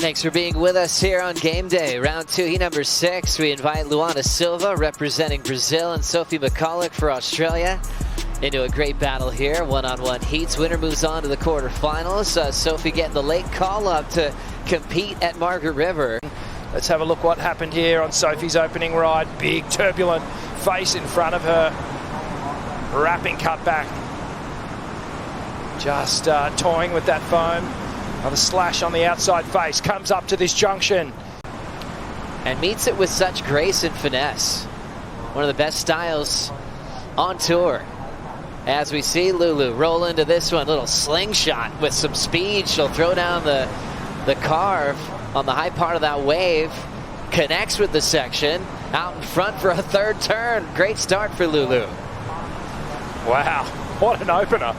Thanks for being with us here on Game Day. Round 2, heat number 6. We invite Luana Silva, representing Brazil, and Sophie McCulloch for Australia into a great battle here. One-on-one heats. Winner moves on to the quarterfinals. Sophie getting the late call-up to compete at Margaret River. Let's have a look what happened here on Sophie's opening ride. Big turbulent face in front of her. Wrapping cutback. Just toying with that foam. Another slash on the outside face. Comes up to this junction. And meets it with such grace and finesse. One of the best styles on tour. As we see Lulu roll into this one. Little slingshot with some speed. She'll throw down the carve on the high part of that wave. Connects with the section. Out in front for a third turn. Great start for Lulu. Wow, what an opener.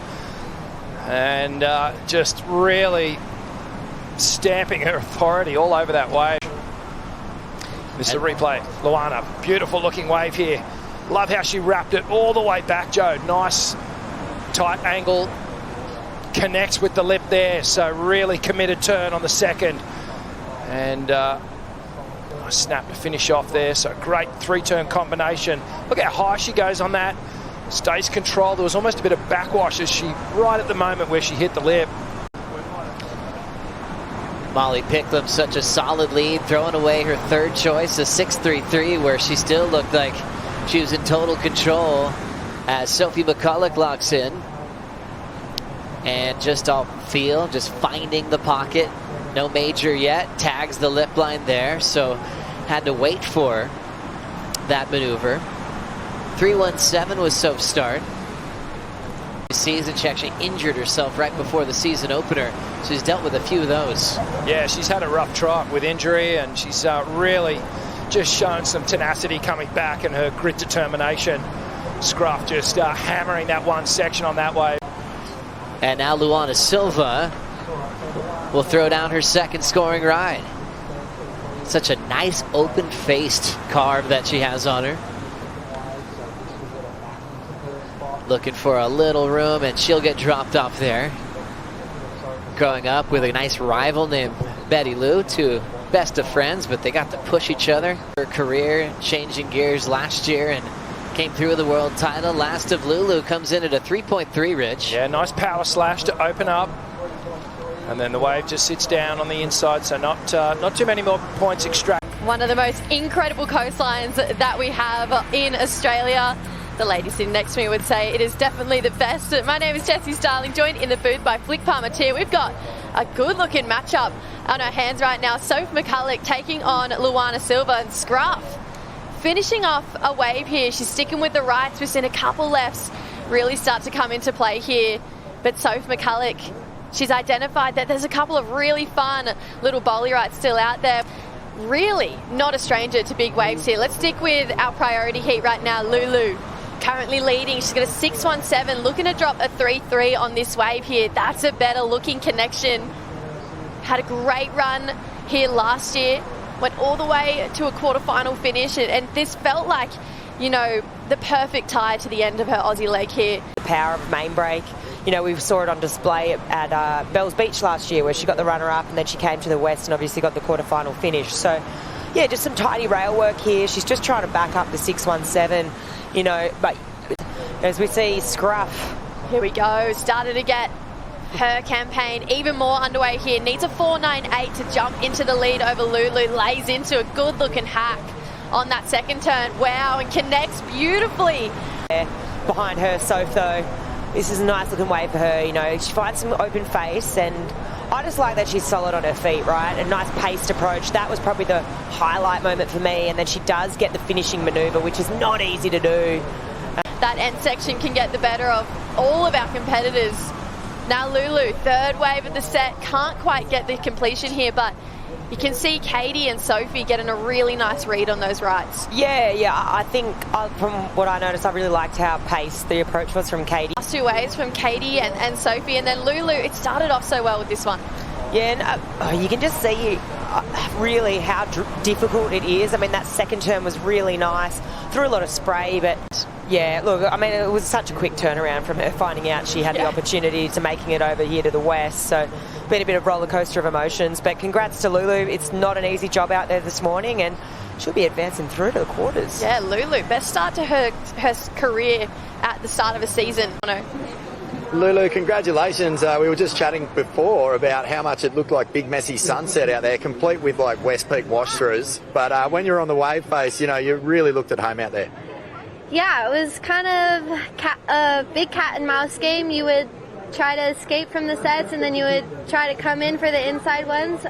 And just really stamping her authority all over that wave. This is a replay. Luana, beautiful looking wave here. Love how she wrapped it all the way back, Joe. Nice tight angle. Connects with the lip there. So really committed turn on the second. And nice snap to finish off there. So great three-turn combination. Look how high she goes on that. Stays controlled. There was almost a bit of backwash as she, right at the moment where she hit the lip. Molly Picklum, such a solid lead, throwing away her third choice, a 6.33, where she still looked like she was in total control as Sophie McCulloch locks in. And just off feel, just finding the pocket. No major yet, tags the lip line there, so had to wait for that maneuver. 3.17 was Soph's start. Season, she actually injured herself right before the season opener. She's dealt with a few of those. Yeah, she's had a rough trot with injury, and she's really just shown some tenacity coming back and her grit determination. Scruff just hammering that one section on that wave. And now Luana Silva will throw down her second scoring ride. Such a nice open-faced carve that she has on her. Looking for a little room, and she'll get dropped off there. Growing up with a nice rival named Betty Lou, two best of friends, but they got to push each other. Her career changing gears last year and came through with the world title. Last of Lulu comes in at a 3.3, Rich. Yeah, nice power slash to open up. And then the wave just sits down on the inside, so not too many more points extract. One of the most incredible coastlines that we have in Australia. The lady sitting next to me would say it is definitely the best. My name is Jessie Starling, joined in the booth by Flick Palmatier. We've got a good-looking matchup on our hands right now. Sophie McCulloch taking on Luana Silva, and Scruff finishing off a wave here. She's sticking with the rights. We've seen a couple lefts really start to come into play here. But Sophie McCulloch, she's identified that there's a couple of really fun little bowley rights still out there. Really not a stranger to big waves here. Let's stick with our priority heat right now. Lulu currently leading. She's got a 6.17, looking to drop a 3.3 on this wave here. That's a better looking connection. Had a great run here last year. Went all the way to a quarterfinal finish, and this felt like, you know, the perfect tie to the end of her Aussie leg here. The power of main break. You know, we saw it on display at Bells Beach last year, where she got the runner-up and then she came to the West and obviously got the quarterfinal finish. So, yeah, just some tidy rail work here. She's just trying to back up the 6.17, you know, but as we see, Scruff. Here we go, started to get her campaign even more underway here. Needs a 4.98 to jump into the lead over Lulu. Lays into a good-looking hack on that second turn. Wow, and connects beautifully. Behind her, Soph, though, this is a nice-looking wave for her. You know, she finds some open face, and I just like that she's solid on her feet, right? A nice paced approach. That was probably the highlight moment for me, and then she does get the finishing manoeuvre, which is not easy to do. That end section can get the better of all of our competitors. Now Lulu, third wave of the set, can't quite get the completion here, but you can see Katie and Sophie getting a really nice read on those rights. Yeah, I think from what I noticed, I really liked how paced the approach was from Katie. Last two waves from Katie and Sophie, and then Lulu, it started off so well with this one. Yeah, and you can just see really how difficult it is. I mean, that second turn was really nice. Threw a lot of spray, but yeah, look, I mean, it was such a quick turnaround from her finding out she had the opportunity to making it over here to the West. So been a bit of roller coaster of emotions. But congrats to Lulu. It's not an easy job out there this morning, and she'll be advancing through to the quarters. Yeah, Lulu, best start to her career at the start of a season. Lulu, congratulations. We were just chatting before about how much it looked like big messy sunset out there, complete with like West Peak wash-throughs. But when you're on the wave face, you know, you really looked at home out there. Yeah, it was kind of a big cat and mouse game. You would try to escape from the sets, and then you would try to come in for the inside ones.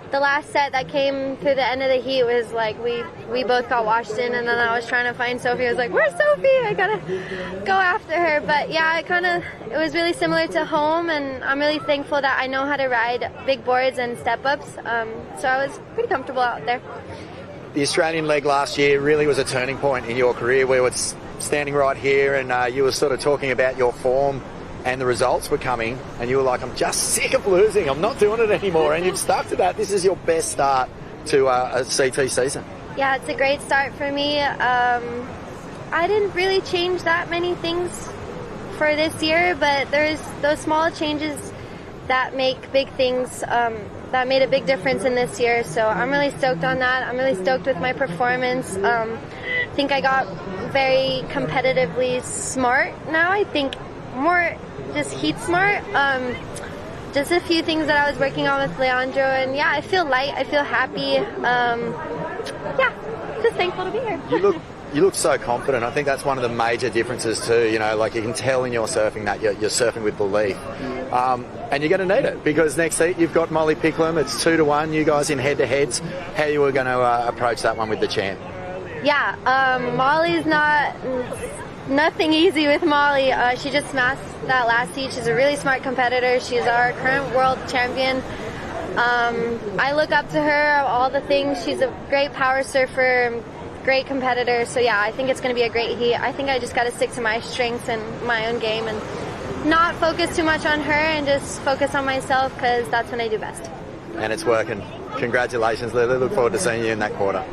The last set that came through the end of the heat was like we both got washed in, and then I was trying to find Sophie. I was like, "Where's Sophie? I gotta go after her." But yeah, it was really similar to home, and I'm really thankful that I know how to ride big boards and step ups. So I was pretty comfortable out there. The Australian leg last year really was a turning point in your career. We were standing right here, and you were sort of talking about your form. And the results were coming, and you were like, I'm just sick of losing. I'm not doing it anymore. And you've stuck to that. This is your best start to a CT season. Yeah, it's a great start for me. I didn't really change that many things for this year, but there's those small changes that make big things, that made a big difference in this year. So I'm really stoked on that. I'm really stoked with my performance. I think I got very competitively smart now. I think more just heat smart. Just a few things that I was working on with Leandro, and yeah, I feel light, I feel happy. Yeah, just thankful to be here. You look so confident. I think that's one of the major differences too. You know, like you can tell in your surfing that you're surfing with belief. And you're going to need it, because next heat you've got Molly Picklum. It's 2-1. You guys in head-to-heads. How you were going to approach that one with the champ? Yeah, Molly's nothing easy with Molly. She just smashed that last heat. She's a really smart competitor. She's our current world champion. I look up to her, all the things. She's a great power surfer, great competitor. So yeah, I think it's going to be a great heat. I think I just got to stick to my strengths and my own game and not focus too much on her and just focus on myself, because that's when I do best. And it's working. Congratulations, Lily. Look forward to seeing you in that quarter.